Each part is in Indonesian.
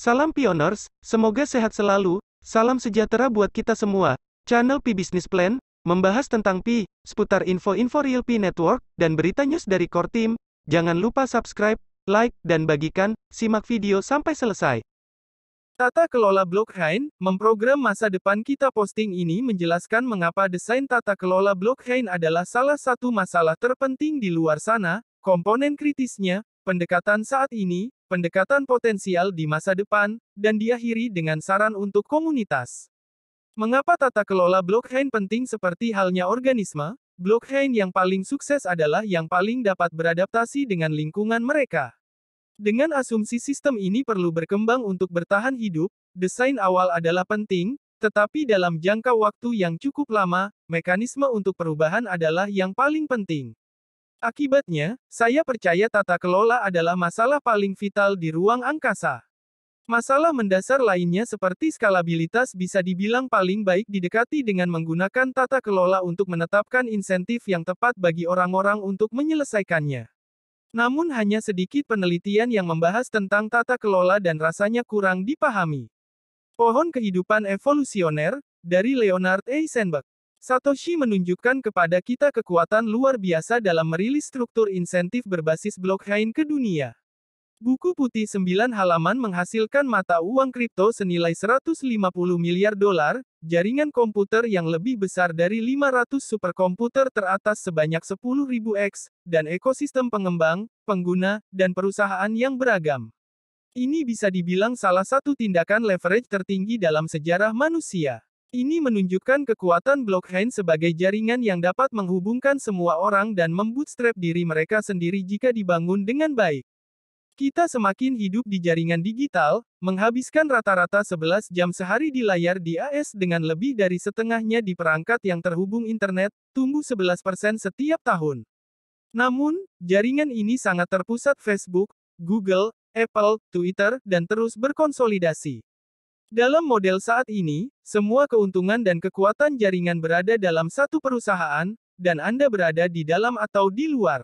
Salam pioners, semoga sehat selalu, salam sejahtera buat kita semua. Channel Pi Business Plan, membahas tentang Pi, seputar info-info real Pi Network, dan berita news dari core team. Jangan lupa subscribe, like, dan bagikan, simak video sampai selesai. Tata kelola blockchain, memprogram masa depan. Kita posting ini menjelaskan mengapa desain tata kelola blockchain adalah salah satu masalah terpenting di luar sana, komponen kritisnya, pendekatan saat ini, pendekatan potensial di masa depan, dan diakhiri dengan saran untuk komunitas. Mengapa tata kelola blockchain penting? Seperti halnya organisme, blockchain yang paling sukses adalah yang paling dapat beradaptasi dengan lingkungan mereka. Dengan asumsi sistem ini perlu berkembang untuk bertahan hidup, desain awal adalah penting, tetapi dalam jangka waktu yang cukup lama, mekanisme untuk perubahan adalah yang paling penting. Akibatnya, saya percaya tata kelola adalah masalah paling vital di ruang angkasa. Masalah mendasar lainnya seperti skalabilitas bisa dibilang paling baik didekati dengan menggunakan tata kelola untuk menetapkan insentif yang tepat bagi orang-orang untuk menyelesaikannya. Namun hanya sedikit penelitian yang membahas tentang tata kelola dan rasanya kurang dipahami. Pohon kehidupan evolusioner, dari Leonard Eisenberg. Satoshi menunjukkan kepada kita kekuatan luar biasa dalam merilis struktur insentif berbasis blockchain ke dunia. Buku putih 9 halaman menghasilkan mata uang kripto senilai 150 miliar dolar, jaringan komputer yang lebih besar dari 500 superkomputer teratas sebanyak 10.000 X, dan ekosistem pengembang, pengguna, dan perusahaan yang beragam. Ini bisa dibilang salah satu tindakan leverage tertinggi dalam sejarah manusia. Ini menunjukkan kekuatan blockchain sebagai jaringan yang dapat menghubungkan semua orang dan membootstrap diri mereka sendiri jika dibangun dengan baik. Kita semakin hidup di jaringan digital, menghabiskan rata-rata 11 jam sehari di layar di AS dengan lebih dari setengahnya di perangkat yang terhubung internet, tumbuh 11% setiap tahun. Namun, jaringan ini sangat terpusat Facebook, Google, Apple, Twitter, dan terus berkonsolidasi. Dalam model saat ini, semua keuntungan dan kekuatan jaringan berada dalam satu perusahaan, dan Anda berada di dalam atau di luar.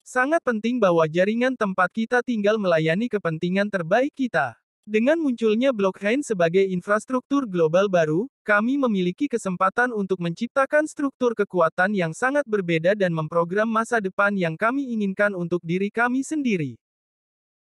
Sangat penting bahwa jaringan tempat kita tinggal melayani kepentingan terbaik kita. Dengan munculnya blockchain sebagai infrastruktur global baru, kami memiliki kesempatan untuk menciptakan struktur kekuatan yang sangat berbeda dan memprogram masa depan yang kami inginkan untuk diri kami sendiri.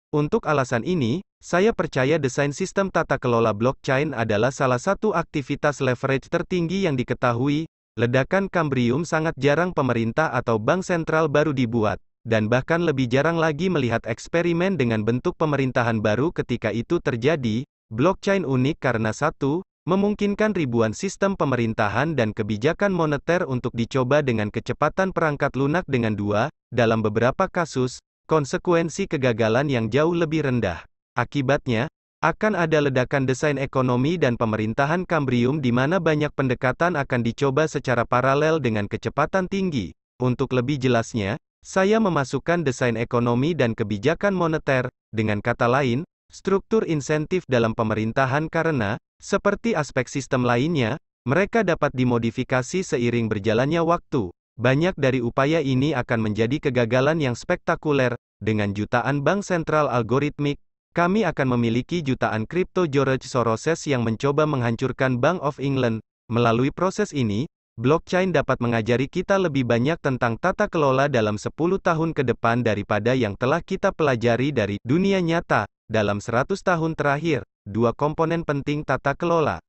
Untuk alasan ini, saya percaya desain sistem tata kelola blockchain adalah salah satu aktivitas leverage tertinggi yang diketahui. Ledakan Kambrium sangat jarang pemerintah atau bank sentral baru dibuat. Dan bahkan lebih jarang lagi melihat eksperimen dengan bentuk pemerintahan baru ketika itu terjadi. Blockchain unik karena satu, memungkinkan ribuan sistem pemerintahan dan kebijakan moneter untuk dicoba dengan kecepatan perangkat lunak dengan dua, dalam beberapa kasus, konsekuensi kegagalan yang jauh lebih rendah. Akibatnya, akan ada ledakan desain ekonomi dan pemerintahan Kambrium di mana banyak pendekatan akan dicoba secara paralel dengan kecepatan tinggi. Untuk lebih jelasnya, saya memasukkan desain ekonomi dan kebijakan moneter, dengan kata lain, struktur insentif dalam pemerintahan karena, seperti aspek sistem lainnya, mereka dapat dimodifikasi seiring berjalannya waktu. Banyak dari upaya ini akan menjadi kegagalan yang spektakuler, dengan jutaan bank sentral algoritmik, kami akan memiliki jutaan kripto George Soroses yang mencoba menghancurkan Bank of England. Melalui proses ini, blockchain dapat mengajari kita lebih banyak tentang tata kelola dalam 10 tahun ke depan daripada yang telah kita pelajari dari dunia nyata. Dalam 100 tahun terakhir, dua komponen penting tata kelola.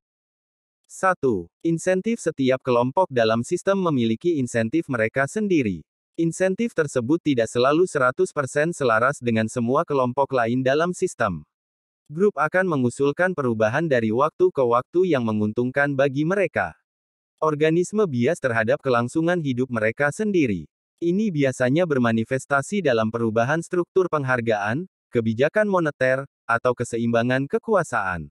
1. Insentif. Setiap kelompok dalam sistem memiliki insentif mereka sendiri. Insentif tersebut tidak selalu 100% selaras dengan semua kelompok lain dalam sistem. Grup akan mengusulkan perubahan dari waktu ke waktu yang menguntungkan bagi mereka. Organisme bias terhadap kelangsungan hidup mereka sendiri. Ini biasanya bermanifestasi dalam perubahan struktur penghargaan, kebijakan moneter, atau keseimbangan kekuasaan.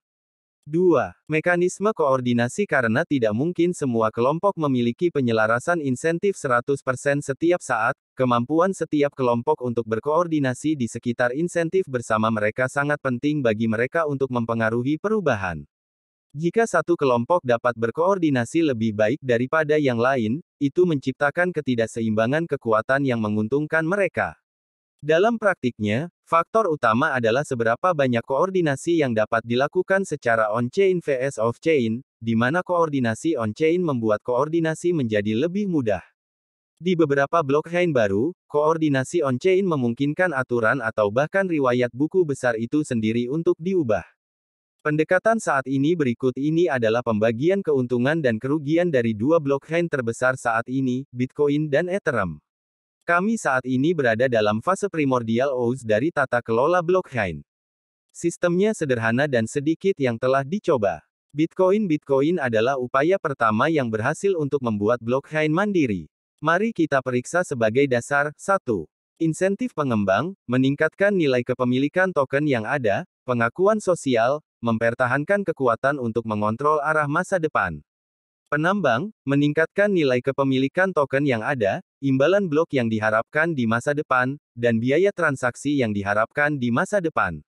2. Mekanisme koordinasi. Karena tidak mungkin semua kelompok memiliki penyelarasan insentif 100% setiap saat, kemampuan setiap kelompok untuk berkoordinasi di sekitar insentif bersama mereka sangat penting bagi mereka untuk mempengaruhi perubahan. Jika satu kelompok dapat berkoordinasi lebih baik daripada yang lain, itu menciptakan ketidakseimbangan kekuatan yang menguntungkan mereka. Dalam praktiknya, faktor utama adalah seberapa banyak koordinasi yang dapat dilakukan secara on-chain vs off-chain, di mana koordinasi on-chain membuat koordinasi menjadi lebih mudah. Di beberapa blockchain baru, koordinasi on-chain memungkinkan aturan atau bahkan riwayat buku besar itu sendiri untuk diubah. Pendekatan saat ini berikut ini adalah pembagian keuntungan dan kerugian dari dua blockchain terbesar saat ini, Bitcoin dan Ethereum. Kami saat ini berada dalam fase primordial OS dari tata kelola blockchain. Sistemnya sederhana dan sedikit yang telah dicoba. Bitcoin adalah upaya pertama yang berhasil untuk membuat blockchain mandiri. Mari kita periksa sebagai dasar. 1. Insentif pengembang, meningkatkan nilai kepemilikan token yang ada, pengakuan sosial, mempertahankan kekuatan untuk mengontrol arah masa depan. Penambang, meningkatkan nilai kepemilikan token yang ada, imbalan blok yang diharapkan di masa depan, dan biaya transaksi yang diharapkan di masa depan.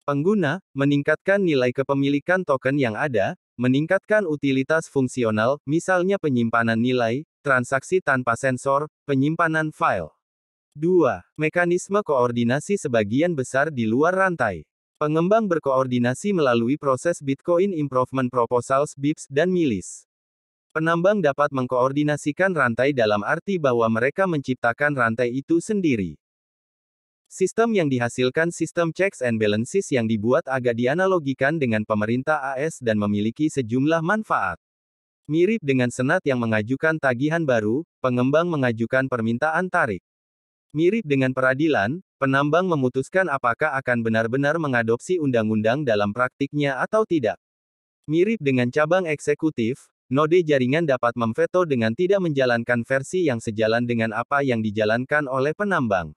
Pengguna, meningkatkan nilai kepemilikan token yang ada, meningkatkan utilitas fungsional, misalnya penyimpanan nilai, transaksi tanpa sensor, penyimpanan file. 2. Mekanisme koordinasi sebagian besar di luar rantai. Pengembang berkoordinasi melalui proses Bitcoin Improvement Proposals (BIPs) dan milis. Penambang dapat mengkoordinasikan rantai dalam arti bahwa mereka menciptakan rantai itu sendiri. Sistem yang dihasilkan sistem checks and balances yang dibuat agak dianalogikan dengan pemerintah AS dan memiliki sejumlah manfaat. Mirip dengan senat yang mengajukan tagihan baru, pengembang mengajukan permintaan tarik. Mirip dengan peradilan, penambang memutuskan apakah akan benar-benar mengadopsi undang-undang dalam praktiknya atau tidak. Mirip dengan cabang eksekutif, node jaringan dapat memveto dengan tidak menjalankan versi yang sejalan dengan apa yang dijalankan oleh penambang.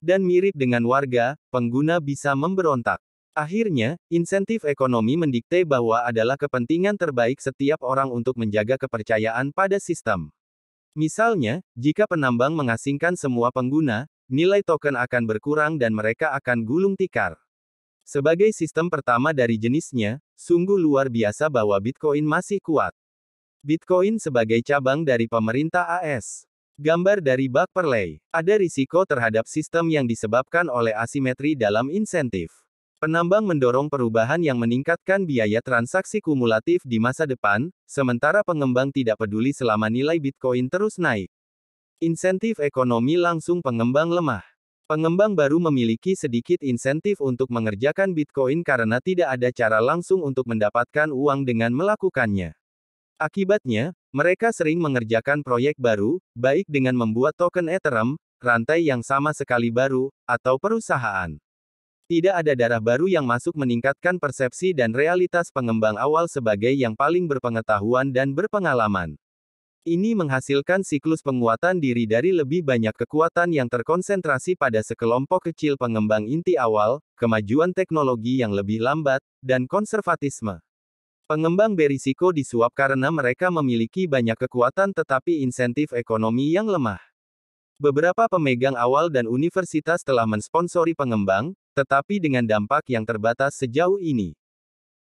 Dan mirip dengan warga, pengguna bisa memberontak. Akhirnya, insentif ekonomi mendikte bahwa adalah kepentingan terbaik setiap orang untuk menjaga kepercayaan pada sistem. Misalnya, jika penambang mengasingkan semua pengguna, nilai token akan berkurang dan mereka akan gulung tikar. Sebagai sistem pertama dari jenisnya, sungguh luar biasa bahwa Bitcoin masih kuat. Bitcoin sebagai cabang dari pemerintah AS. Gambar dari Buck-Perley. Ada risiko terhadap sistem yang disebabkan oleh asimetri dalam insentif. Penambang mendorong perubahan yang meningkatkan biaya transaksi kumulatif di masa depan, sementara pengembang tidak peduli selama nilai Bitcoin terus naik. Insentif ekonomi langsung pengembang lemah. Pengembang baru memiliki sedikit insentif untuk mengerjakan Bitcoin karena tidak ada cara langsung untuk mendapatkan uang dengan melakukannya. Akibatnya, mereka sering mengerjakan proyek baru, baik dengan membuat token Ethereum, rantai yang sama sekali baru, atau perusahaan. Tidak ada darah baru yang masuk meningkatkan persepsi dan realitas pengembang awal sebagai yang paling berpengetahuan dan berpengalaman. Ini menghasilkan siklus penguatan diri dari lebih banyak kekuatan yang terkonsentrasi pada sekelompok kecil pengembang inti awal, kemajuan teknologi yang lebih lambat, dan konservatisme. Pengembang berisiko disuap karena mereka memiliki banyak kekuatan tetapi insentif ekonomi yang lemah. Beberapa pemegang awal dan universitas telah mensponsori pengembang, tetapi dengan dampak yang terbatas sejauh ini.